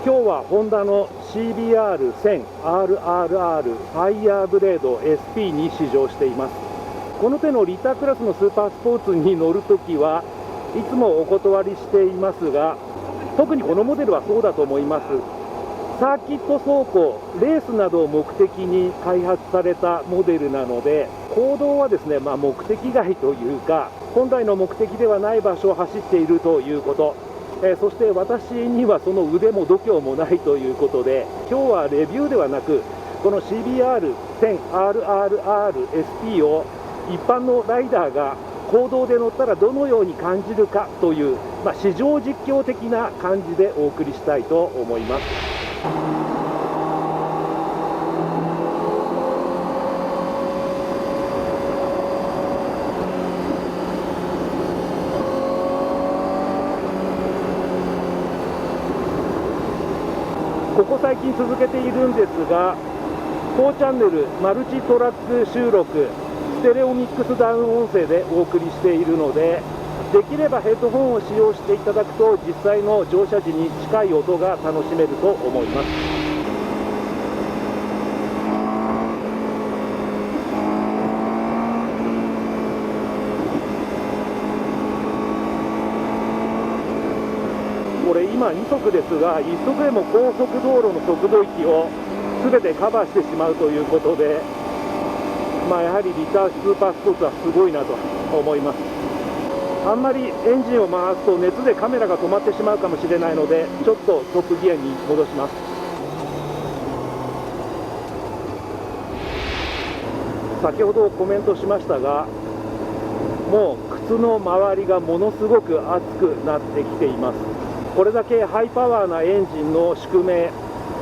今日はホンダの CBR1000RRR ファイヤーブレード SP に試乗しています。この手のリタークラスのスーパースポーツに乗るときはいつもお断りしていますが、特にこのモデルはそうだと思います。サーキット走行、レースなどを目的に開発されたモデルなので、公道はですね、目的外というか、本来の目的ではない場所を走っているということ、そして私にはその腕も度胸もないということで、今日はレビューではなく、この CBR1000RRR-SP を一般のライダーが公道で乗ったらどのように感じるかという、試乗実況的な感じでお送りしたいと思います。ここ最近続けているんですが、4チャンネルマルチトラック収録、ステレオミックスダウン音声でお送りしているので、できればヘッドホンを使用していただくと実際の乗車時に近い音が楽しめると思います。これ今2速ですが、1速でも高速道路の速度域を全てカバーしてしまうということで、やはりリタースーパースポーツはすごいなと思います。あんまりエンジンを回すと熱でカメラが止まってしまうかもしれないので、ちょっとトップギアに戻します。先ほどコメントしましたが、もう靴の周りがものすごく熱くなってきています。これだけハイパワーなエンジンの宿命、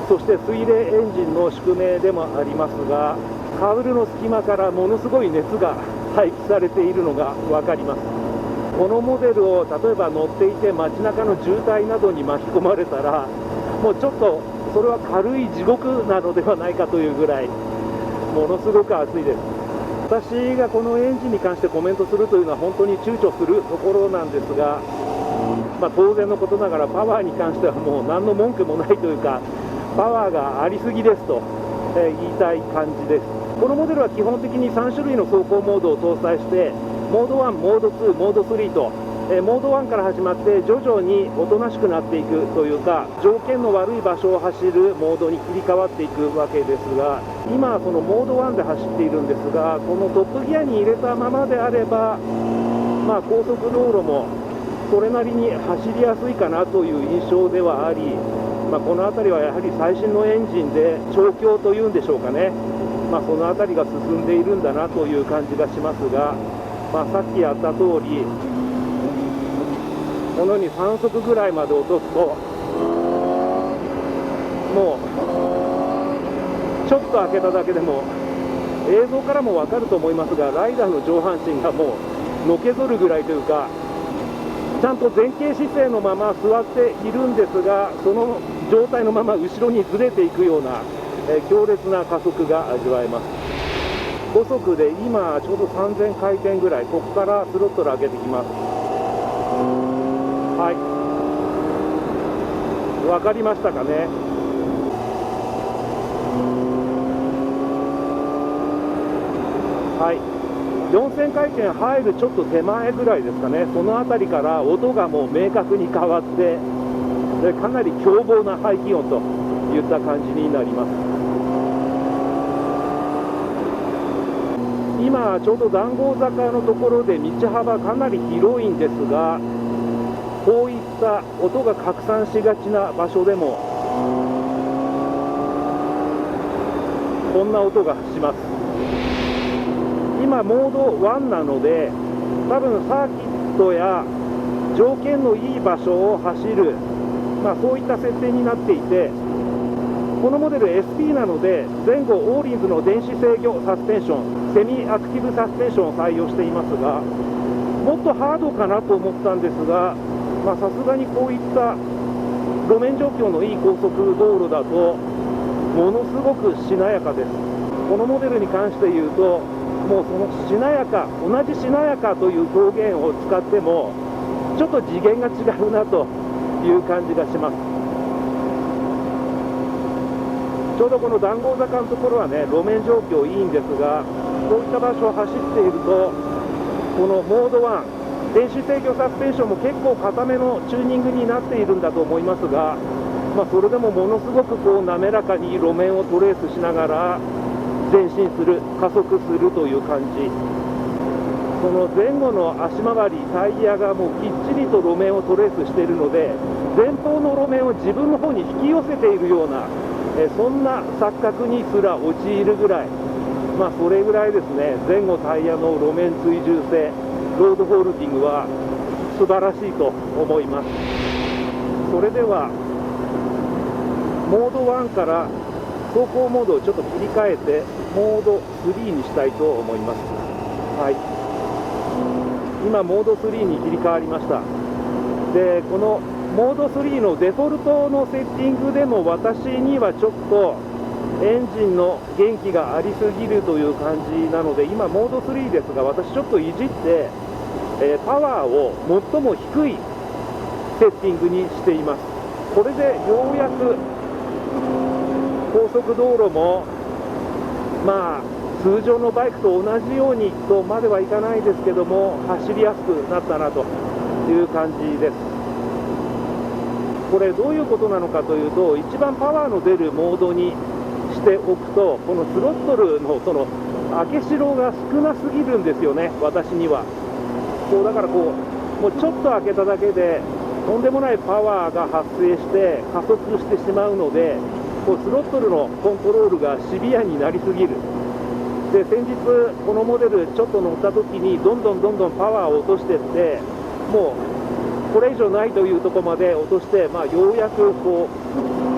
そして水冷エンジンの宿命でもありますが、カウルの隙間からものすごい熱が排気されているのが分かります。このモデルを例えば乗っていて街中の渋滞などに巻き込まれたら、もうちょっとそれは軽い地獄なのではないかというぐらいものすごく暑いです。私がこのエンジンに関してコメントするというのは本当に躊躇するところなんですが、当然のことながらパワーに関してはもう何の文句もないというか、パワーがありすぎですと言いたい感じです。このモデルは基本的に3種類の走行モードを搭載して、モード1、モード2、モード3と、モード1から始まって徐々におとなしくなっていくというか、条件の悪い場所を走るモードに切り替わっていくわけですが、今そのモード1で走っているんですが、このトップギアに入れたままであれば、高速道路もそれなりに走りやすいかなという印象ではあり、この辺りはやはり最新のエンジンで調教というんでしょうかね、その辺りが進んでいるんだなという感じがしますが、さっきやった通り、このように3速ぐらいまで落とすと、もうちょっと開けただけでも、映像からも分かると思いますが、ライダーの上半身がもうのけぞるぐらいというか、ちゃんと前傾姿勢のまま座っているんですが、その状態のまま後ろにずれていくような、強烈な加速が味わえます。5速で今ちょうど3000回転ぐらい、ここからスロットル上げてきます。はい、分かりましたかね。はい、4000回転入るちょっと手前ぐらいですかね、その辺りから音がもう明確に変わって、かなり凶暴な排気音といった感じになります。今ちょうど談合坂のところで道幅かなり広いんですが、こういった音が拡散しがちな場所でもこんな音がします。今モード1なので、多分サーキットや条件のいい場所を走る、そういった設定になっていて、このモデル SP なので前後オーリンズの電子制御サスペンション、セミアクティブサスペンションを採用していますが、もっとハードかなと思ったんですが、さすがにこういった路面状況のいい高速道路だとものすごくしなやかです。このモデルに関して言うと、もうそのしなやか、同じしなやかという表現を使ってもちょっと次元が違うなという感じがします。ちょうどこの談合坂のところはね、路面状況いいんですが、こういった場所を走っていると、このモード1、電子制御サスペンションも結構固めのチューニングになっているんだと思いますが、それでもものすごくこう滑らかに路面をトレースしながら前進する、加速するという感じ。その前後の足回り、タイヤがもうきっちりと路面をトレースしているので、前方の路面を自分の方に引き寄せているような、そんな錯覚にすら陥るぐらい、それぐらいですね、前後タイヤの路面追従性、ロードホールディングは素晴らしいと思います。それではモード1から走行モードをちょっと切り替えてモード3にしたいと思います。はい、今モード3に切り替わりました。でこのモード3のデフォルトのセッティングでも私にはちょっとエンジンの元気がありすぎるという感じなので、今モード3ですが、私ちょっといじって、パワーを最も低いセッティングにしています。これでようやく高速道路も通常のバイクと同じようにとまではいかないですけども、走りやすくなったなという感じです。これどういうことなのかというと、一番パワーの出るモードにしておくと、このスロットルのその開けしろが少なすぎるんですよね、私には。だからもうちょっと開けただけでとんでもないパワーが発生して加速してしまうので、スロットルのコントロールがシビアになりすぎる。で先日このモデルちょっと乗った時にどんどんパワーを落としていって、もうこれ以上ないというところまで落として、ようやく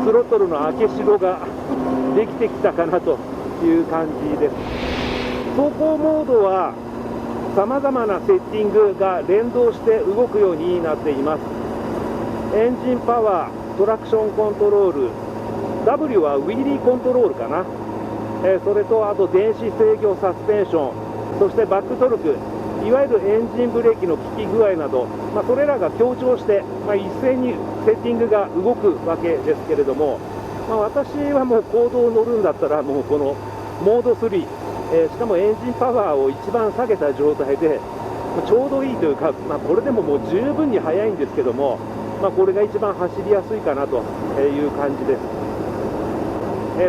スロットルの開けしろができてきたかなという感じです。走行モードはさまざまなセッティングが連動して動くようになっています。エンジンパワー、トラクションコントロール、W はウィリーコントロールかな、それとあと電子制御サスペンション、そしてバックトルク、いわゆるエンジンブレーキの効き具合など、それらが協調して、一斉にセッティングが動くわけですけれども、私はもう公道を乗るんだったら、もうこのモード3、しかもエンジンパワーを一番下げた状態でちょうどいいというか、これでももう十分に速いんですけども、これが一番走りやすいかなという感じです。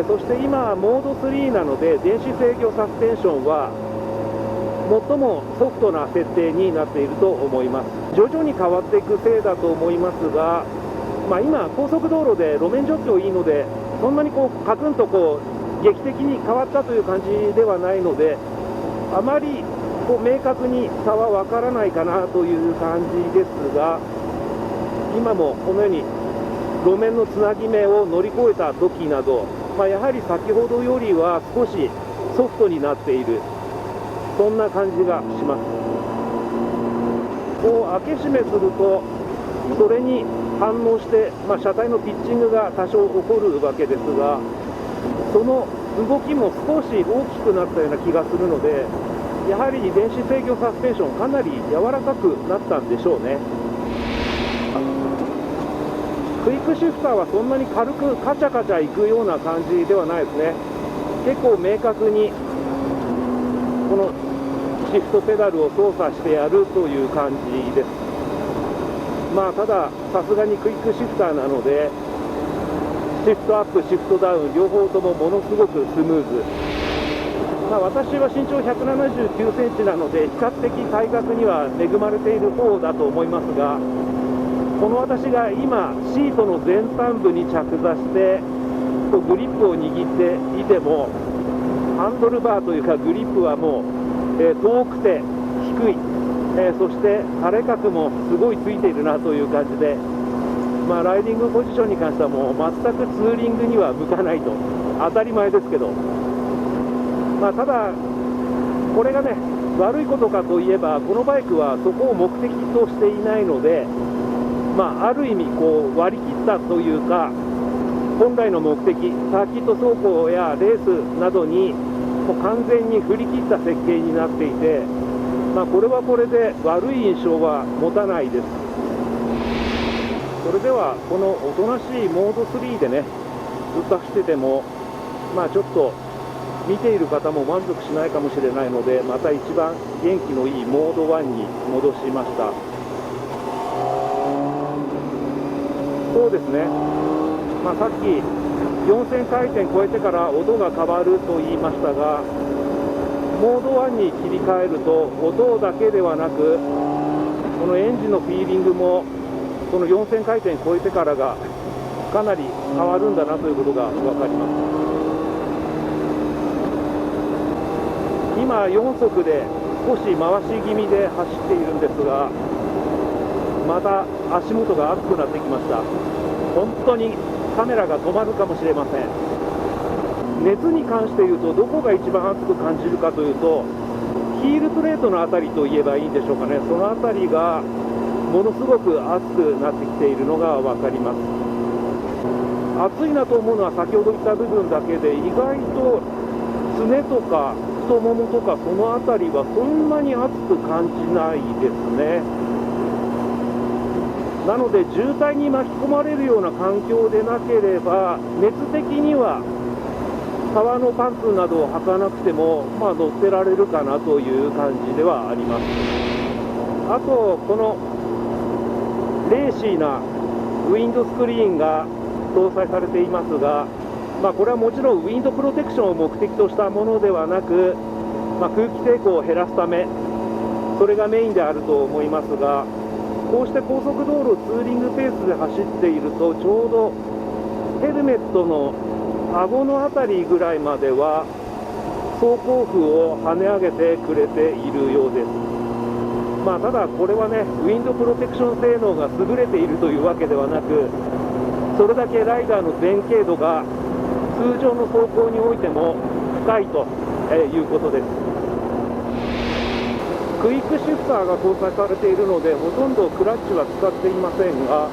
そして今モード3なので、電子制御サスペンションは最もソフトな設定になっていると思います。徐々に変わっていくせいだと思いますが、今高速道路で路面状況いいので、そんなにカクンと劇的に変わったという感じではないので、あまり明確に差は分からないかなという感じですが、今もこのように路面のつなぎ目を乗り越えた時など、やはり先ほどよりは少しソフトになっている、そんな感じがします。開け閉めするとそれに反応して、車体のピッチングが多少起こるわけですが、その動きも少し大きくなったような気がするので、やはり電子制御サスペンションかなり柔らかくなったんでしょうね。クイックシフターはそんなに軽くカチャカチャいくような感じではないですね。結構明確にこのシフトペダルを操作してやるという感じです。たださすがにクイックシフターなので、シフトアップ、シフトダウン両方ともものすごくスムーズ。私は身長179センチなので、比較的体格には恵まれている方だと思いますが、この私が今シートの前端部に着座してグリップを握っていても、ハンドルバーというかグリップはもう、遠くて低い、そして垂れ角もすごいついているなという感じで、ライディングポジションに関してはもう全くツーリングには向かないと、当たり前ですけど、ただこれがね悪いことかといえば、このバイクはそこを目的としていないので、ある意味割り切ったというか、本来の目的、サーキット走行やレースなどにもう完全に振り切った設計になっていて、これはこれで悪い印象は持たないです。それではこのおとなしいモード3でねずっと走っててもちょっと見ている方も満足しないかもしれないので、また一番元気のいいモード1に戻しました。そうですね、さっき4000回転超えてから音が変わると言いましたが、モード1に切り替えると音だけではなく、このエンジンのフィーリングもこの4000回転超えてからがかなり変わるんだなということが分かります。今4速で少し回し気味で走っているんですが、また足元が熱くなってきました。本当にカメラが止まるかもしれません。熱に関して言うと、どこが一番熱く感じるかというと、ヒールプレートのあたりと言えばいいんでしょうかね。そのあたりがものすごく熱くなってきているのが分かります。熱いなと思うのは先ほど言った部分だけで、意外とすねとか太ももとかそのあたりはそんなに熱く感じないですね。なので渋滞に巻き込まれるような環境でなければ、熱的には革のパンツなどを履かなくても乗ってられるかなという感じではあります。あとこのレーシーなウィンドスクリーンが搭載されていますが、これはもちろんウィンドプロテクションを目的としたものではなく、空気抵抗を減らすため、それがメインであると思いますが、こうして高速道路をツーリングペースで走っていると、ちょうどヘルメットの顎のあたりぐらいまでは走行風を跳ね上げてくれているようです。ただこれはね、ウィンドプロテクション性能が優れているというわけではなく、それだけライダーの前傾度が通常の走行においても深いということです。クイックシフターが搭載されているので、ほとんどクラッチは使っていませんが、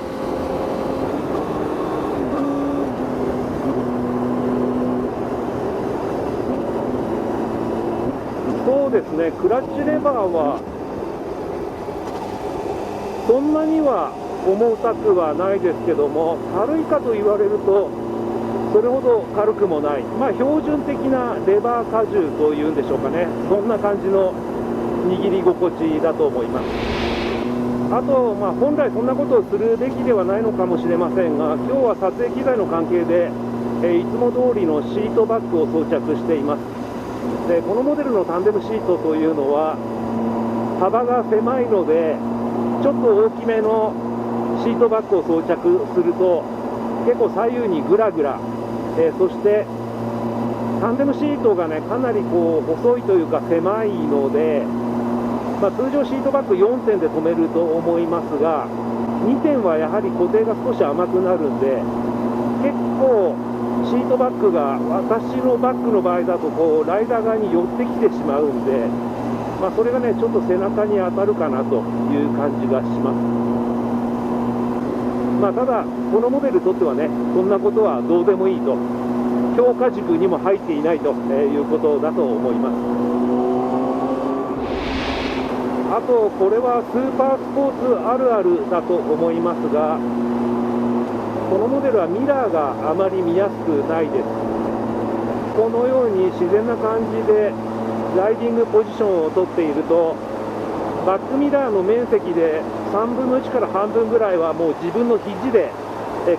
そうですね、クラッチレバーはそんなには重たくはないですけども、軽いかと言われるとそれほど軽くもない、標準的なレバー荷重というんでしょうかね、そんな感じの握り心地だと思います。あと、本来そんなことをするべきではないのかもしれませんが、今日は撮影機材の関係で、いつも通りのシートバッグを装着しています。で、このモデルのタンデムシートというのは幅が狭いので、ちょっと大きめのシートバッグを装着すると結構左右にグラグラ、そしてタンデムシートがね、かなり細いというか狭いので、通常シートバッグ4点で止めると思いますが、2点はやはり固定が少し甘くなるんで、結構シートバッグが私のバッグの場合だとライダー側に寄ってきてしまうんで、それがねちょっと背中に当たるかなという感じがします。ただこのモデルにとってはね、そんなことはどうでもいいと、評価軸にも入っていないということだと思います。あとこれはスーパースポーツあるあるだと思いますが、このモデルはミラーがあまり見やすくないです。このように自然な感じでライディングポジションをとっていると、バックミラーの面積で3分の1から半分ぐらいはもう自分の肘で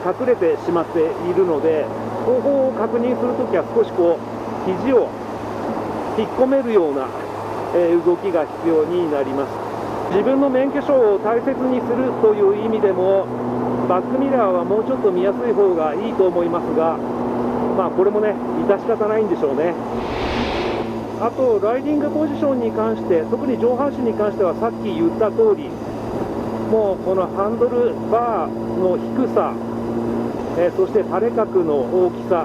隠れてしまっているので、後方を確認するときは少し肘を引っ込めるような動きが必要になります。自分の免許証を大切にするという意味でも、バックミラーはもうちょっと見やすい方がいいと思いますが、これもね致し方ないんでしょうね。あとライディングポジションに関して、特に上半身に関してはさっき言った通り、もうこのハンドルバーの低さ、そして垂れ角の大きさ、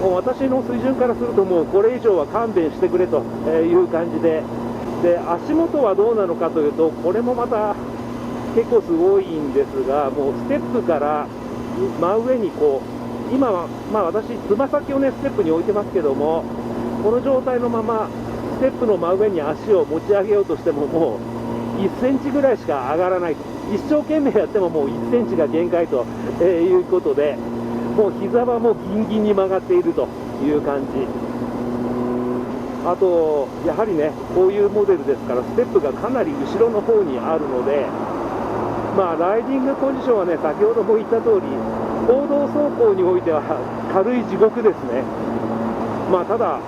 もう私の水準からするともうこれ以上は勘弁してくれという感じで、足元はどうなのかというと、これもまた結構すごいんですが、もうステップから真上に今は私つま先をねステップに置いてますけども、この状態のままステップの真上に足を持ち上げようとしてももう1センチぐらいしか上がらない、一生懸命やってももう1センチが限界ということで、もう膝はもうギンギンに曲がっているという感じ。あとやはりね、こういうモデルですからステップがかなり後ろの方にあるので、ライディングポジションはね、先ほども言った通り公道走行においては軽い地獄ですね。ただ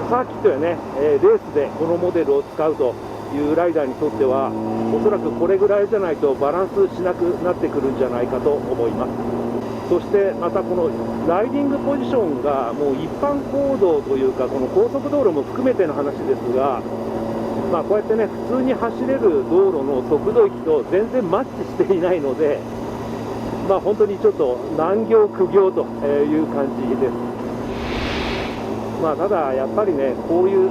サーキットやね、レースでこのモデルを使うというライダーにとっては、おそらくこれぐらいじゃないとバランスしなくなってくるんじゃないかと思います。そしてまたこのライディングポジションがもう一般公道というか、この高速道路も含めての話ですが、こうやってね、普通に走れる道路の速度域と全然マッチしていないので、本当にちょっと難行苦行という感じです。ただやっぱりね、こういう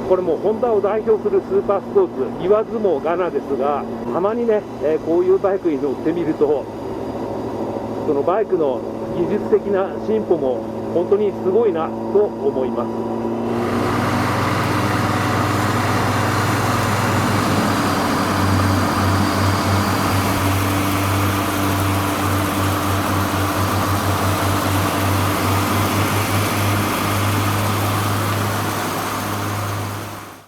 これもホンダを代表するスーパースポーツ、言わずもがなですが、たまにね、こういうバイクに乗ってみると、そのバイクの技術的な進歩も本当にすごいなと思います。